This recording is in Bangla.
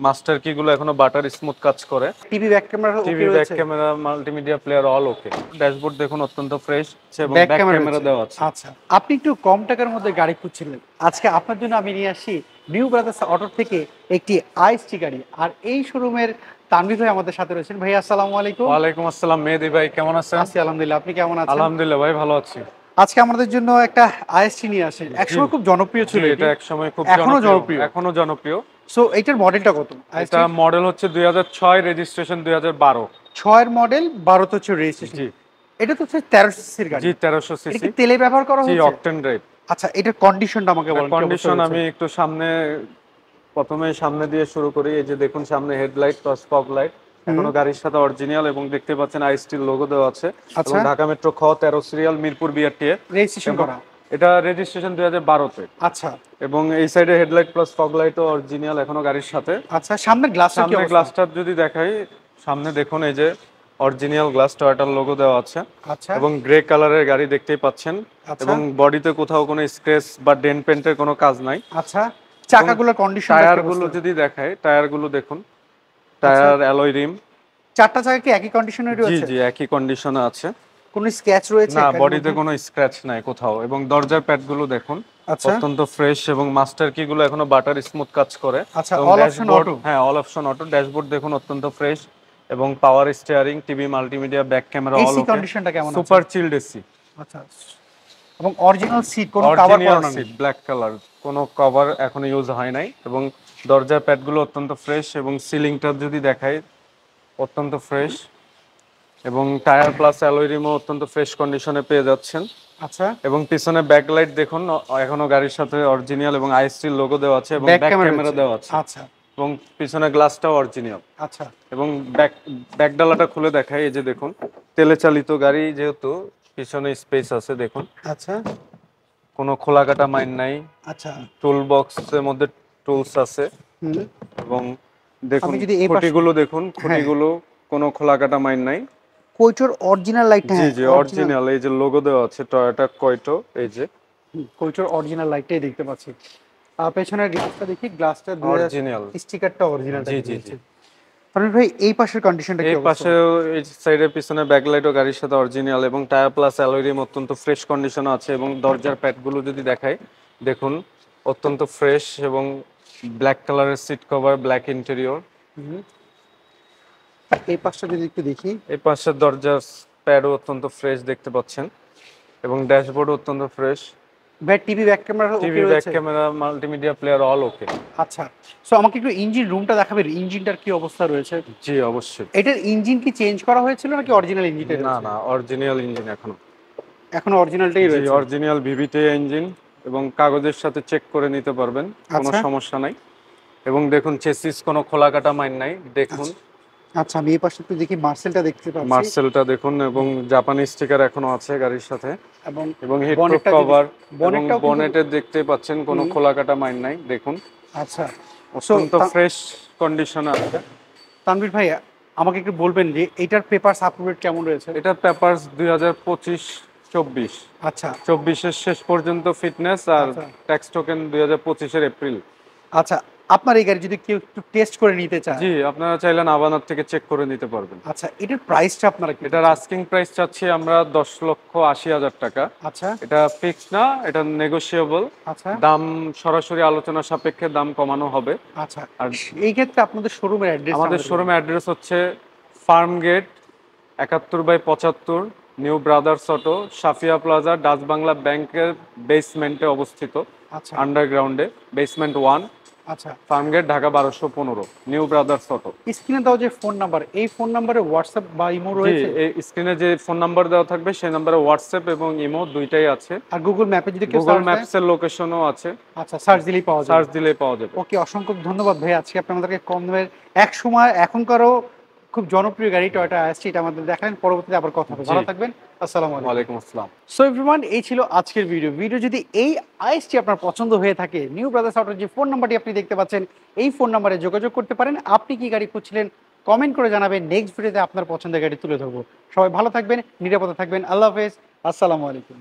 মাস্টার কি গুলো এখনো বাটার স্মুথ কাজ করে। TV back camera okay TV back রয়েছে? Camera, multimedia player all okay. Dashboard দেখুন অত্যন্ত ফ্রেশ এবং ব্যাক ব্যাক ক্যামেরা ক্যামেরা রয়েছে। দেওয়া আছে। আচ্ছা, আপনি একটু কম টাকার মধ্যে গাড়ি খুঁজছিলেন। আজকে আপনার জন্য আমি নিয়ে আসি নিউ ব্রাদার্স অটো থেকে একটি আইসটি গাড়ি। আর এই শোরুমের তানভীর ভাই আমাদের সাথে রয়েছেন। ভাই আসসালামু আলাইকুম। ওয়ালাইকুম আসসালাম মেহেদী ভাই, কেমন আছেন? আছি আলহামদুলিল্লাহ, আপনি কেমন আছেন? আলহামদুলিল্লাহ ভাই, ভালো আছি। আজকে আমাদের জন্য একটা আইএসটি নিয়ে আসেন। জি একসময় খুব জনপ্রিয় জি, ছিল এটি, এটা একসময় খুব এখনো জনপ্রিয়। এখনো জনপ্রিয়। সো এটার মডেলটা কত? এটা আইএসটি মডেল হচ্ছে 2006, রেজিস্ট্রেশন 2012। 6 এর মডেল, 12 তে হচ্ছে রেজিস্ট্রেশন। জি এটা তো হচ্ছে 1300 সিসির গাড়ি। জি, 1300 এটা সিসি। কি তেলে ব্যবহার করা জি, হয়েছে? Octane drive. আচ্ছা, এটার কন্ডিশনটা আমাকে বলেন কি অবস্থা কন্ডিশন রয়েছে? আমি একটু প্রথমে সামনে দিয়ে শুরু করি। এই যে দেখুন, সামনে হেডলাইট প্লাস ফগ লাইট এখনো গাড়ির সাথে অরিজিনাল, এবং দেখতে পাচ্ছেন আইএসটির লোগো দেওয়া আছে। এবং আচ্ছা, ঢাকা মেট্রো খ 13 সিরিয়াল, মিরপুর বিআরটিএ। রেজিস্ট্রেশন এবং করা। এটা রেজিস্ট্রেশন 2012-তে। আচ্ছা, এবং এই সাইডে হেডলাইট প্লাস ফগ লাইটও অরিজিনাল এখনো গাড়ির সাথে। আচ্ছা, সামনের গ্লাসটা কি সামনে অবস্থা? গ্লাসটা যদি দেখাই, সামনে দেখুন এই যে অরিজিনাল গ্লাস, টয়োটার লোগো দেওয়া আছে। আচ্ছা, এবং গ্রে কালারের গাড়ি দেখতেই পাচ্ছেন। আচ্ছা, এবং বডিতে কোথাও কোনো স্ক্র্যাচ বা ডেন্ট পেন্টের কোনো কাজ নাই। আচ্ছা, চাকাগুলোর কন্ডিশনটা কি টায়ার গুলো অবস্থা? যদি দেখাই, টায়ার গুলো দেখুন, আচ্ছা, টায়ার অ্যালয় রিম। চারটা চাকা কি একই কন্ডিশনে জি রয়েছে? জি, একই কন্ডিশনে আছে। কোনো স্ক্র্যাচ রয়েছে না, এটার বডিতে মধ্যে? কোনো স্ক্র্যাচ নাই কোথাও। এবং দরজার প্যাড গুলো দেখুন আচ্ছা, অত্যন্ত ফ্রেশ, এবং মাস্টার কি গুলো এখনো বাটার স্মুথ কাজ করে। আচ্ছা, এবং অল অপশন ড্যাশবোর্ড, অটো। হ্যাঁ অল অপশন অটো। ড্যাশবোর্ড দেখুন অত্যন্ত ফ্রেশ, এবং power steering, TV, multimedia, back camera all AC okay. কন্ডিশনটা কেমন আছে? Super chilled AC. আচ্ছা, এবং অরিজিনাল সিট, কোনো কভার অরিজিনাল করানো নেই? সিট, ব্ল্যাক কালার, কোনো কভার এখনো ইউজ হয় নাই। এবং দরজার প্যাড গুলো অত্যন্ত ফ্রেশ, এবং সিলিংটা যদি দেখাই অত্যন্ত ফ্রেশ। এবং টায়ার প্লাস অ্যালয় রিমও অত্যন্ত ফ্রেশ কন্ডিশনে পেয়ে যাচ্ছেন। আচ্ছা, এবং পিছনে ব্যাকলাইট দেখুন এখনো গাড়ির সাথে অরিজিনাল, এবং আইএসটির লোগো দেওয়া আছে, এবং ব্যাক ব্যাক ক্যামেরা ক্যামেরা রয়েছে। দেওয়া আছে। আচ্ছা, এবং পিছনে গ্লাসটাও অরিজিনাল। আচ্ছা, এবং ব্যাক ডালাটা খুলে দেখাই, এই যে দেখুন, তেলে চালিত গাড়ি যেহেতু পিছনে স্পেস আছে দেখুন, আচ্ছা, কোনো খোলা কাটা মাইন নাই। আচ্ছা, টুল বক্সের মধ্যে টুলস আছে। হুম। এবং দেখুন আমি যদি এই পাশে, খুঁটিগুলো দেখুন, হ্যাঁ, খুঁটিগুলো কোনো খোলা কাটা মাইন নাই। কৈটোর অরিজিনাল লাইটটা, জি হ্যাঁ জি, অরিজিনাল। অরিজিনাল। এই যে লোগো দেওয়া আছে টয়োটা কয়টো, এই যে কৈটোর অরিজিনাল লাইটটাই দেখতে পাচ্ছি। পেছনের গ্লাসটা দেখি, গ্লাসটা অরিজিনাল। স্টিকারটা অরিজিনাল জি টাইপের জি জি। রয়েছে। তারপরে ভাই এই পাশের কন্ডিশনটা কি এই অবস্থা? পাশে, এই সাইডের পিছনে ব্যাকলাইটও গাড়ির সাথে অরিজিনাল, এবং টায়ার প্লাস অ্যালয় রিম অত্যন্ত ফ্রেশ কন্ডিশনে আছে। এবং দরজার প্যাডগুলো যদি দেখাই দেখুন অত্যন্ত ফ্রেশ, এবং ব্ল্যাক কালারের সিট কভার, ব্ল্যাক ইন্টেরিয়র। হুম। এই পাশটা যদি একটু দেখি। এই পাশের দরজার প্যাডও অত্যন্ত ফ্রেশ দেখতে পাচ্ছেন, এবং ড্যাশবোর্ড অত্যন্ত fresh. TV back camera okay TV, back রয়েছে? Camera, multimedia player all okay. আচ্ছা, সো আমাকে একটু ইঞ্জিন রুমটা দেখাবেন, ইঞ্জিনটার কি অবস্থা রয়েছে? জি অবশ্যই। এটার ইঞ্জিন কি চেঞ্জ করা হয়েছিল নাকি অরিজিনাল ইঞ্জিনটাই না রয়েছে? না, অরিজিনাল ইঞ্জিন এখনো। এখন অরিজিনালটাই জি, রয়েছে। অরিজিনাল ভিভিটি ইঞ্জিন, এবং কাগজের সাথে চেক করে নিতে পারবেন, কোনো আচ্ছা, সমস্যা নাই। এবং দেখুন চেসিস কোনো খোলা কাটা মাইন নাই দেখুন। আচ্ছা, আচ্ছা, আমি এই পাশে একটু দেখি, মার্সেলটা দেখতে পাচ্ছি। মার্সেলটা দেখুন, এবং জাপানি স্টিকার এখনো আছে গাড়ির সাথে। এবং এবং হিটপ্রুফ বনেটটা যদি, কভার, এবং বনেটটাও কিন্তু, বনেটে দেখতে পাচ্ছেন কোনো হুম, খোলা কাটা মাইন নাই দেখুন। আচ্ছা। সো অত্যন্ত ফ্রেশ কন্ডিশনে আছে। তানভীর ভাই, আমাকে একটু বলবেন যে এটার পেপারস আপ টু ডেট কেমন রয়েছে? এটার পেপারস 2025-24। আচ্ছা, 24-এর শেষ পর্যন্ত ফিটনেস, আর আচ্ছা, ট্যাক্স টোকেন 2025-এর এপ্রিল। আচ্ছা, আপনার এই গাড়ি যদি কেউ একটু টেস্ট করে নিতে চায়? জি, আপনারা চাইলে নাভানার থেকে চেক করে নিতে পারবেন। আচ্ছা, এটার প্রাইসটা আপনারা কি এটার দিচ্ছেন? আস্কিং প্রাইস চাচ্ছি আমরা 10,80,000 টাকা। আচ্ছা, এটা ফিক্স না, এটা নেগোশিয়েবল। আচ্ছা, দাম সরাসরি আলোচনা সাপেক্ষে দাম কমানো হবে। আচ্ছা, আর এই ক্ষেত্রে আপনাদের শোরুমের অ্যাড্রেস আমাদের শোরুমের অ্যাড্রেস হচ্ছে ফার্ম গেট 71/75, নিউ ব্রাদার্স অটো, সাফিয়া প্লাজা, ডাচ বাংলা ব্যাংকের বেসমেন্টে অবস্থিত। আচ্ছা, আন্ডারগ্রাউন্ডে, বেসমেন্ট 1, আচ্ছা, ফার্মগেট, ঢাকা 1215, নিউ ব্রাদার্স অটো। স্ক্রিনে দাও যে ফোন নাম্বার, এই ফোন নাম্বারে হোয়াটসঅ্যাপ বা ইমো জি, রয়েছে? এই স্ক্রিনে যে ফোন নাম্বার দেওয়া থাকবে সেই নাম্বারে হোয়াটসঅ্যাপ এবং ইমো দুইটাই আছে। আর গুগল ম্যাপে যদি কেউ গুগল সার্চ দেয়? ম্যাপসের লোকেশনও আছে, আচ্ছা, সার্চ দিলেই পাওয়া যাবে। সার্চ দিলেই পাওয়া যাবে। ওকে, অসংখ্য ধন্যবাদ ভাই, আজকে আপনি আমাদেরকে কম দামের, এক সময় এখনকারও খুব জনপ্রিয় গাড়ি টয়োটা আসছে, এটা আমাদের দেখালেন। পরবর্তীতে আবার কথা হবে, জি, ভালো থাকবেন। আসসালামু আলাইকুম। ওয়ালাইকুম আসসালাম। সো এভরিওয়ান, এই ছিল আজকের ভিডিও যদি এই আইএসটি আপনার পছন্দ হয়ে থাকে, নিউ ব্রাদার্স অটোর যে ফোন নাম্বারটি আপনি দেখতে পাচ্ছেন, এই ফোন নাম্বারে যোগাযোগ করতে পারেন। আপনি কি গাড়ি খুঁজছিলেন কমেন্ট করে জানাবেন, নেক্সট ভিডিওতে আপনার পছন্দের গাড়ি তুলে ধরবো। সবাই ভালো থাকবেন, নিরাপদে থাকবেন। আল্লাহ হাফেজ, আসসালামু আলাইকুম।